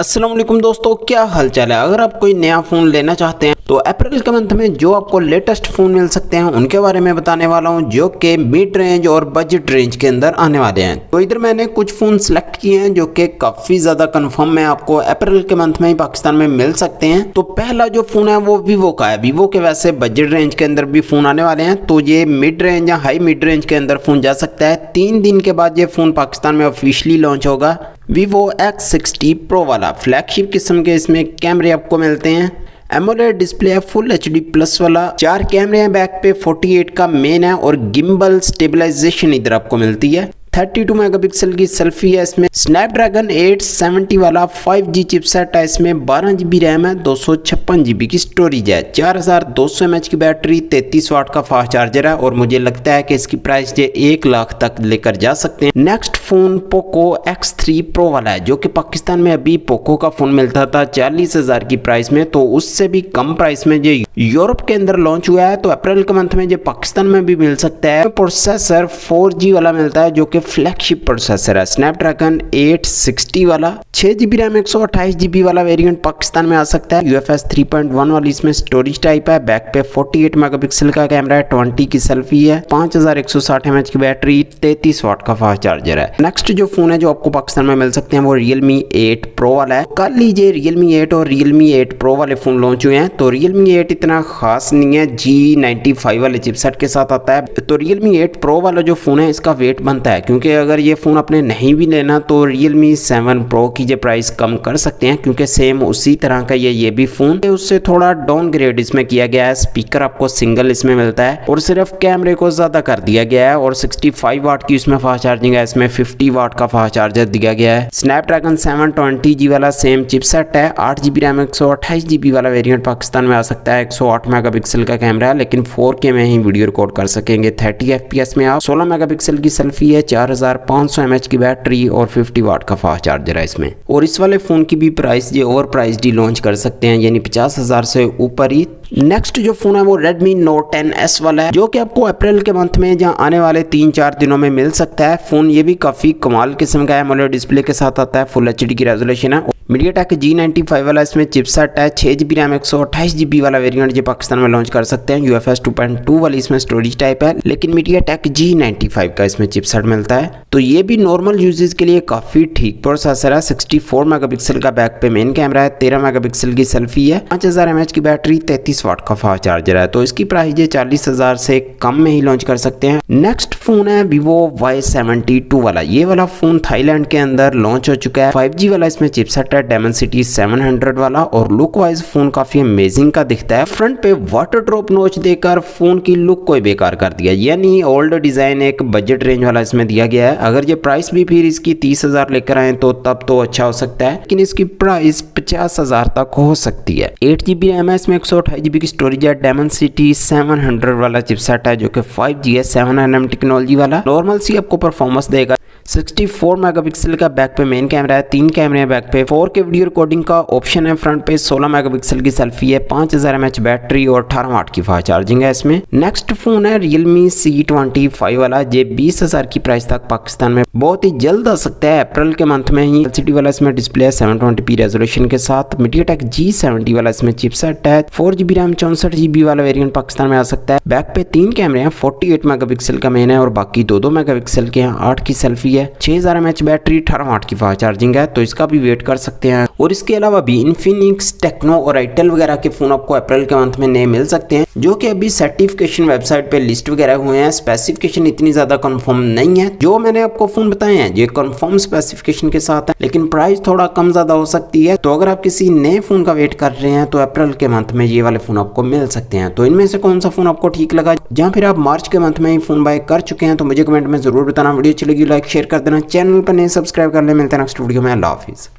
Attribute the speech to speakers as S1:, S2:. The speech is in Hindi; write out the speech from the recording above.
S1: अस्सलाम वालेकुम दोस्तों, क्या हाल चाल है। अगर आप कोई नया फ़ोन लेना चाहते हैं तो अप्रैल के मंथ में जो आपको लेटेस्ट फ़ोन मिल सकते हैं उनके बारे में बताने वाला हूं, जो कि मिड रेंज और बजट रेंज के अंदर आने वाले हैं। तो इधर मैंने कुछ फ़ोन सेलेक्ट किए हैं जो कि काफ़ी ज़्यादा कंफर्म है, आपको अप्रैल के मंथ में ही पाकिस्तान में मिल सकते हैं। तो पहला जो फ़ोन है वो वीवो का है। वीवो के वैसे बजट रेंज के अंदर भी फ़ोन आने वाले हैं, तो ये मिड रेंज या हाई मिड रेंज के अंदर फ़ोन जा सकता है। 3 दिन के बाद ये फ़ोन पाकिस्तान में ऑफिशियली लॉन्च होगा। Vivo X60 Pro वाला फ्लैगशिप किस्म के इसमें कैमरे आपको मिलते हैं। एमोलेड डिस्प्ले है, फुल HD प्लस वाला। 4 कैमरे हैं बैक पे, 48 का मेन है और गिम्बल स्टेबलाइजेशन इधर आपको मिलती है। 32 मेगापिक्सल की सेल्फी है इसमें। स्नैपड्रैगन 870 वाला 5G चिपसेट है इसमें। 12 GB रैम है, 256 GB की स्टोरेज है। 4200 mAh की बैटरी, 33 वाट का फास्ट चार्जर है और मुझे लगता है कि इसकी प्राइस ये 1 लाख तक लेकर जा सकते हैं। Next phone Poco X3 Pro वाला है, जो कि पाकिस्तान में अभी पोको का फोन मिलता था 40,000 की प्राइस में, तो उससे भी कम प्राइस में जो यूरोप के अंदर लॉन्च हुआ है, तो अप्रैल के मंथ में जो पाकिस्तान में भी मिल सकता है। प्रोसेसर 4G वाला मिलता है जो कि फ्लैगशिप प्रोसेसर है। स्नैपड्रैगन 860 वाला 6 GB रैम 128 GB वाला वेरिएंट पाकिस्तान में आ सकता है। UFS 3.1 वाली इसमें स्टोरेज टाइप है। बैक पे 48 मेगापिक्सल का कैमरा है, 20 की सेल्फी है, 5160 mAh की बैटरी, 33 वाट का फास्ट चार्जर है। नेक्स्ट जो फोन है जो आपको पाकिस्तान में मिल सकते हैं वो Realme 8 Pro वाला है। कल लीजिए Realme 8 और Realme 8 Pro वाले फोन लॉन्च हुए हैं, तो Realme 8 इतना खास नहीं है, G95 वाले चिपसेट के साथ आता है। तो Realme 8 Pro वाला जो फोन है इसका वेट बनता है, क्योंकि अगर ये फोन आपने नहीं भी लेना तो Realme 7 Pro की जो प्राइस कम कर सकते हैं, क्योंकि सेम उसी तरह का ये भी फोन है, उससे थोड़ा डाउनग्रेड इसमें किया गया है। स्पीकर आपको सिंगल इसमें मिलता है और सिर्फ कैमरे को ज्यादा कर दिया गया है और 65 वाट की इसमें फास्ट चार्जिंग है। इसमें 50 वाट का फास्ट चार्जर दिया गया है। स्नैपड्रैगन 720G वाला सेम चिपसेट है। 8 GB रैम 128 GB वाला वेरिएंट पाकिस्तान में आ सकता है। 108 मेगापिक्सल का कैमरा है, लेकिन 4K में ही वीडियो रिकॉर्ड कर सकेंगे 30 FPS में। आप 16 मेगापिक्सल की सेल्फी है, 4500 mAh की बैटरी और 50 वाट का फास्ट चार्जर है इसमें। और इस वाले फोन की भी प्राइस ये ओवर प्राइस डी लॉन्च कर सकते हैं, यानी 50,000 से ऊपर ही। नेक्स्ट जो फोन है वो Redmi Note 10S वाला है, जो कि आपको अप्रैल के मंथ में जहां आने वाले 3-4 दिनों में मिल सकता है। फोन ये भी काफी कमाल किस्म का है, एमोलेड डिस्प्ले के साथ आता है, फुल HD की रेजोल्यूशन है। MediaTek G95 वाला इसमें चिपसेट है। 6 GB रैम 128 GB वाला वेरिएंट जो पाकिस्तान में लॉन्च कर सकते हैं। UFS 2.2 वाली इसमें स्टोरेज टाइप है, लेकिन MediaTek G95 का इसमें चिपसेट मिलता है। तो ये भी नॉर्मल यूजेस के लिए काफी ठीक प्रोसेसर है। 64 मेगापिक्सल का बैक पे मेन कैमरा है, 13 मेगापिक्सल की सेल्फी है, 5000 mAh की बैटरी, 33 वाट का फास्ट चार्जर है। तो इसकी प्राइस ये 40,000 से कम में ही लॉन्च कर सकते हैं। नेक्स्ट फोन है Vivo Y72 वाला। ये वाला फोन थाईलैंड के अंदर लॉन्च हो चुका है। 5G वाला इसमें चिपसेट है, Dimensity 700 वाला, और लुक वाइज फोन काफी अमेजिंग का दिखता है। फ्रंट पे वाटर ड्रॉप नोच देकर फोन की लुक को बेकार कर दिया, यानी ओल्ड डिजाइन एक बजट रेंज वाला इसमें दिया गया है। अगर ये प्राइस भी फिर इसकी 30,000 लेकर आए तो तब तो अच्छा हो सकता है, लेकिन इसकी प्राइस 50,000 तक हो सकती है। 8 GB रैम है इसमें, 128 GB की स्टोरेज है। Dimensity 700 वाला चिपसेट है जो कि 5G है, 7nm टेक्नोलॉजी वाला। नॉर्मल सी आपको परफॉर्मेंस देगा। 64 मेगापिक्सल का बैक पे मेन कैमरा है, 3 कैमरे हैं बैक पे, 4K वीडियो रिकॉर्डिंग का ऑप्शन है। फ्रंट पे 16 मेगापिक्सल की सेल्फी है, 5000 mAh बैटरी और 18 वाट की फास्ट चार्जिंग है इसमें। नेक्स्ट फोन है Realme C25 वाला। ये 20,000 की प्राइस तक पाकिस्तान में बहुत ही जल्द आ सकता है, अप्रैल के मंथ में ही। LCD वाला इसमें डिस्प्ले है 720p रेजोल्यूशन के साथ। MediaTek G70 वाला इसमें चिपसेट है। 4 GB रैम 64 GB वाला वेरिएंट पाकिस्तान में आ सकता है। बैक पे 3 कैमरे हैं, 48 मेगापिक्सल का मेन है और बाकी 2-2 मेगापिक्सल के हैं। 8 की सेल्फी है, 6000 mAh बैटरी, 18 वाट की फास्ट चार्जिंग है, तो इसका भी वेट कर सकते हैं। और इसके अलावा भी Infinix, टेक्नो और आइटेल वगैरह के फोन आपको अप्रैल के मंथ में नए मिल सकते हैं, जो कि अभी सर्टिफिकेशन वेबसाइट पे लिस्ट वगैरह हुए हैं। स्पेसिफिकेशन इतनी ज्यादा कंफर्म नहीं है। जो मैंने आपको फोन बताए हैं ये कंफर्म स्पेसिफिकेशन के साथ है, लेकिन प्राइस थोड़ा कम ज्यादा हो सकती है। तो अगर आप किसी नए फोन का वेट कर रहे हैं तो अप्रैल के मंथ में ये वाले फोन आपको मिल सकते हैं। तो इनमें से कौन सा फोन आपको ठीक लगा, जहाँ फिर आप मार्च के मंथ में ही फोन बाय कर चुके हैं, तो मुझे कमेंट में जरूर बताना। वीडियो अच्छी लगी लाइक शेयर कर देना, चैनल पर नहीं सब्सक्राइब कर ले। मिलते हैं नेक्स्ट वीडियो में। अल्लाह हाफिज।